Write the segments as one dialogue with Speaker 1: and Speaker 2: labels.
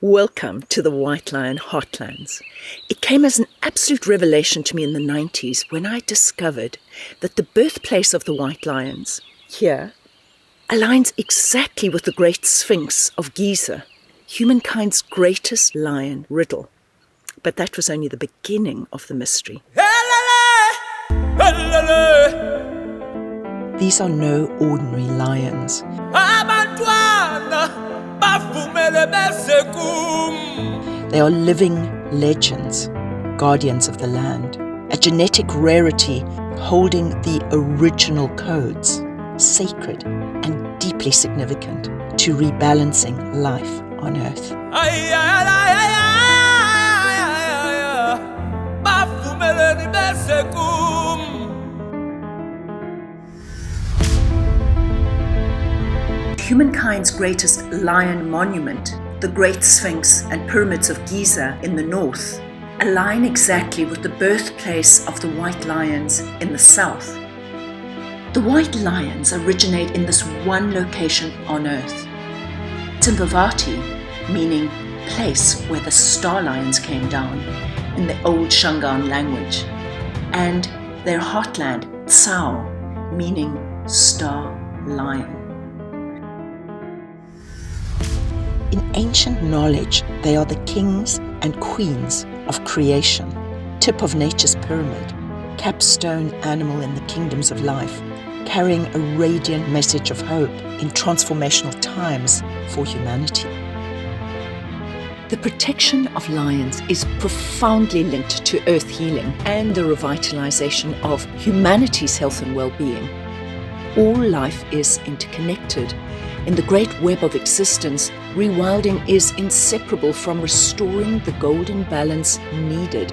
Speaker 1: Welcome to the White Lion Heartlands. It came as an absolute revelation to me in the 90s when I discovered that the birthplace of the White Lions, here, aligns exactly with the Great Sphinx of Giza, humankind's greatest lion riddle. But that was only the beginning of the mystery. These are no ordinary lions. They are living legends, guardians of the land, a genetic rarity holding the original codes, sacred and deeply significant to rebalancing life on Earth. Humankind's greatest lion monument, the Great Sphinx and Pyramids of Giza in the north, align exactly with the birthplace of the White Lions in the south. The White Lions originate in this one location on Earth, Timbavati, meaning place where the star lions came down in the old Shangaan language, and their heartland, Tsao, meaning star lion. In ancient knowledge, they are the kings and queens of creation, tip of nature's pyramid, capstone animal in the kingdoms of life, carrying a radiant message of hope in transformational times for humanity. The protection of lions is profoundly linked to earth healing and the revitalization of humanity's health and well-being. All life is interconnected. In the great web of existence, rewilding is inseparable from restoring the golden balance needed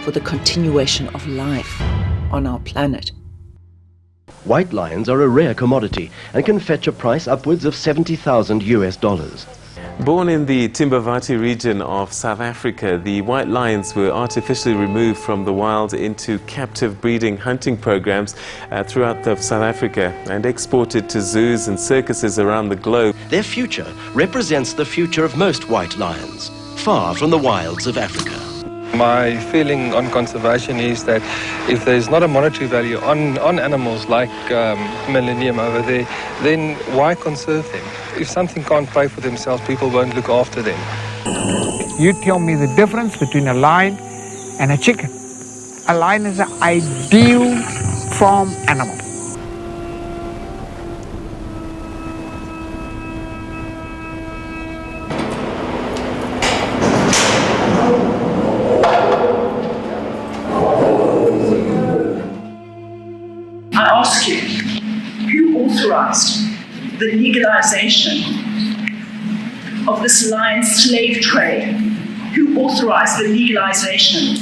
Speaker 1: for the continuation of life on our planet.
Speaker 2: White lions are a rare commodity and can fetch a price upwards of $70,000.
Speaker 3: Born in the Timbavati region of South Africa, the white lions were artificially removed from the wild into captive breeding hunting programs throughout South Africa and exported to zoos and circuses around the globe.
Speaker 2: Their future represents the future of most white lions, far from the wilds of Africa.
Speaker 4: My feeling on conservation is that if there's not a monetary value on animals like Millennium over there, then why conserve them? If something can't pay for themselves, people won't look after them.
Speaker 5: You tell me the difference between a lion and a chicken. A lion is an ideal farm animal.
Speaker 1: I ask you, who authorized the legalization of this lion slave trade? Who authorized the legalization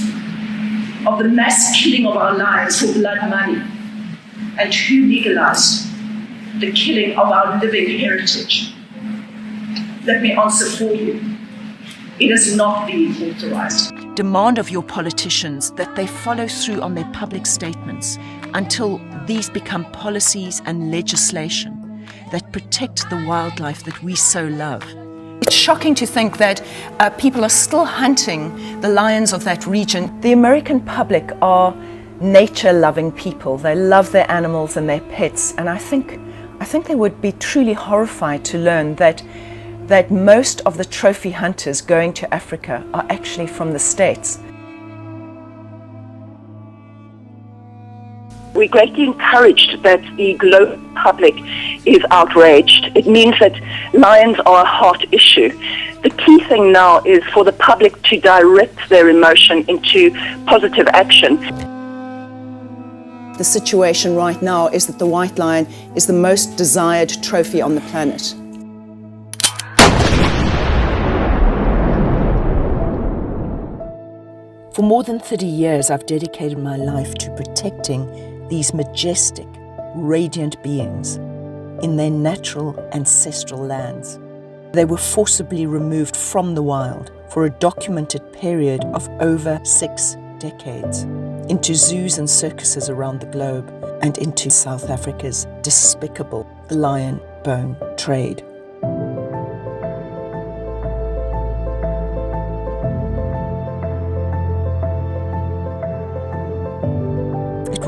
Speaker 1: of the mass killing of our lions for blood money? And who legalized the killing of our living heritage? Let me answer for you. It is not being authorized. Demand of your politicians that they follow through on their public statements until these become policies and legislation that protect the wildlife that we so love. It's shocking to think that people are still hunting the lions of that region. The American public are nature-loving people. They love their animals and their pets, and I think they would be truly horrified to learn that most of the trophy hunters going to Africa are actually from the States.
Speaker 6: We're greatly encouraged that the global public is outraged. It means that lions are a heart issue. The key thing now is for the public to direct their emotion into positive action.
Speaker 1: The situation right now is that the white lion is the most desired trophy on the planet. For more than 30 years, I've dedicated my life to protecting these majestic, radiant beings in their natural ancestral lands. They were forcibly removed from the wild for a documented period of over 6 decades into zoos and circuses around the globe and into South Africa's despicable lion bone trade.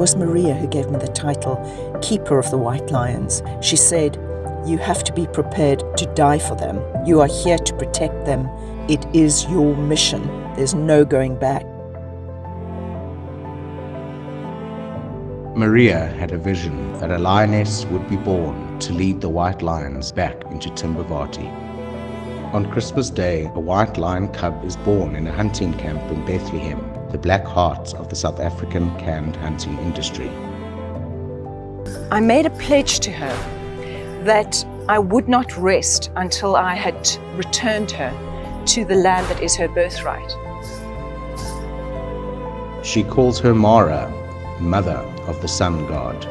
Speaker 7: was Maria who gave me the title Keeper of the White Lions. She said, "You have to be prepared to die for them. You are here to protect them. It is your mission. There's no going back."
Speaker 8: Maria had a vision that a lioness would be born to lead the White Lions back into Timbavati. On Christmas Day, a white lion cub is born in a hunting camp in Bethlehem, the black heart of the South African canned hunting industry.
Speaker 7: I made a pledge to her that I would not rest until I had returned her to the land that is her birthright.
Speaker 8: She calls her Mara, Mother of the Sun God.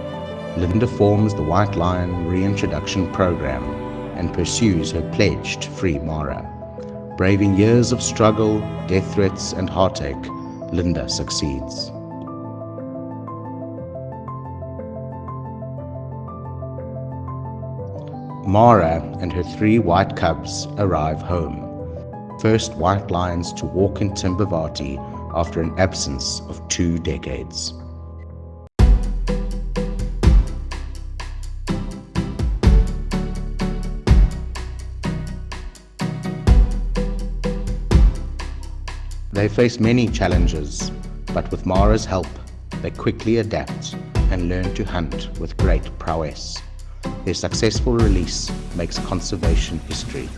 Speaker 8: Linda forms the White Lion Reintroduction Program and pursues her pledge to free Mara. Braving years of struggle, death threats and heartache, Linda succeeds. Mara and her 3 white cubs arrive home. First white lions to walk in Timbavati after an absence of 2 decades. They face many challenges, but with Mara's help, they quickly adapt and learn to hunt with great prowess. Their successful release makes conservation history.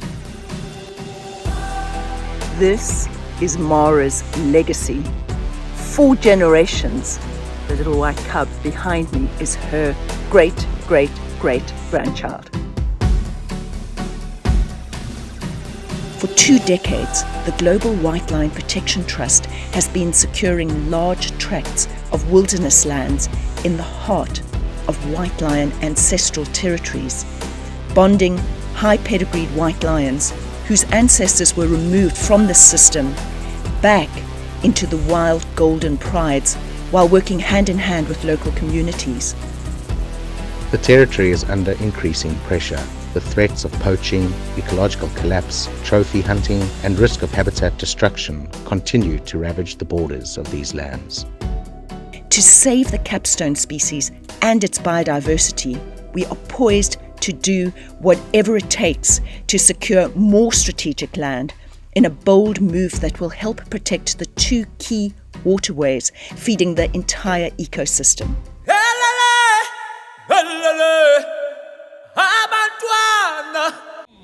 Speaker 7: This is Mara's legacy. 4 generations. The little white cub behind me is her great-great-great-grandchild. For 2 decades, the Global White Lion Protection Trust has been securing large tracts of wilderness lands in the heart of white lion ancestral territories, bonding high-pedigreed white lions whose ancestors were removed from this system back into the wild golden prides while working hand-in-hand with local communities.
Speaker 8: The territory is under increasing pressure, with threats of poaching, ecological collapse, trophy hunting, and risk of habitat destruction continue to ravage the borders of these lands.
Speaker 7: To save the capstone species and its biodiversity, we are poised to do whatever it takes to secure more strategic land in a bold move that will help protect the 2 key waterways feeding the entire ecosystem.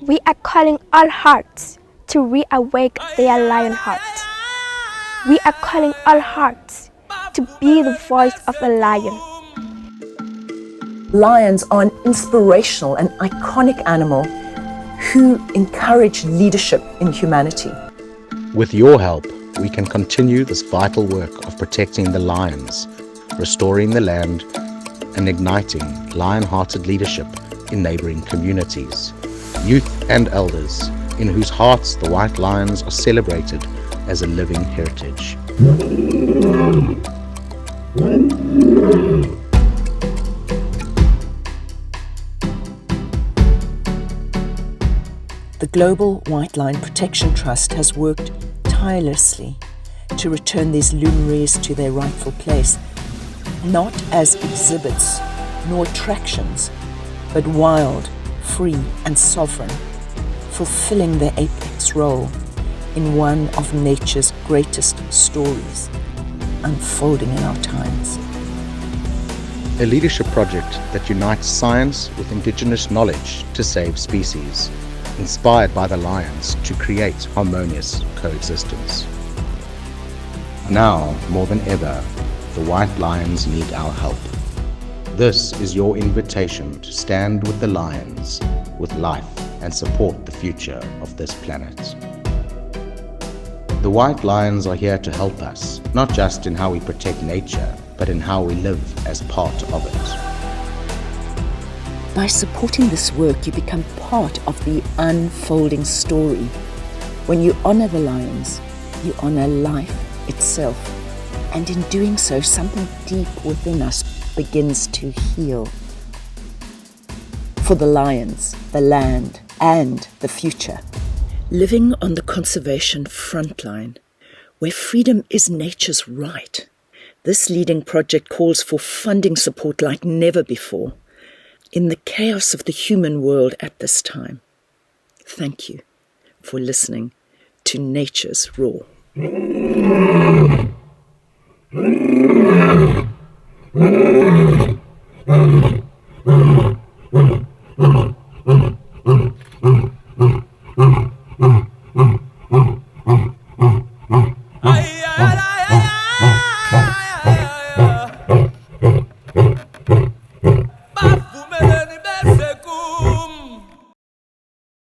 Speaker 9: We are calling all hearts to reawake their lion hearts. We are calling all hearts to be the voice of the lion.
Speaker 7: Lions are an inspirational and iconic animal who encourage leadership in humanity.
Speaker 8: With your help, we can continue this vital work of protecting the lions, restoring the land, and igniting lion-hearted leadership in neighboring communities, youth and elders, in whose hearts the white lions are celebrated as a living heritage.
Speaker 7: The Global White Lion Protection Trust has worked tirelessly to return these luminaries to their rightful place, not as exhibits nor attractions, but wild, free and sovereign, fulfilling their apex role in one of nature's greatest stories, unfolding in our times.
Speaker 8: A leadership project that unites science with indigenous knowledge to save species, inspired by the lions to create harmonious coexistence. Now, more than ever, the white lions need our help. This is your invitation to stand with the lions, with life, and support the future of this planet. The white lions are here to help us, not just in how we protect nature, but in how we live as part of it.
Speaker 7: By supporting this work, you become part of the unfolding story. When you honor the lions, you honor life itself. And in doing so, something deep within us begins to heal. For the lions, the land, and the future. Living on the conservation frontline, where freedom is nature's right, This leading project calls for funding support like never before in the chaos of the human world at this time. Thank you for listening to Nature's Roar.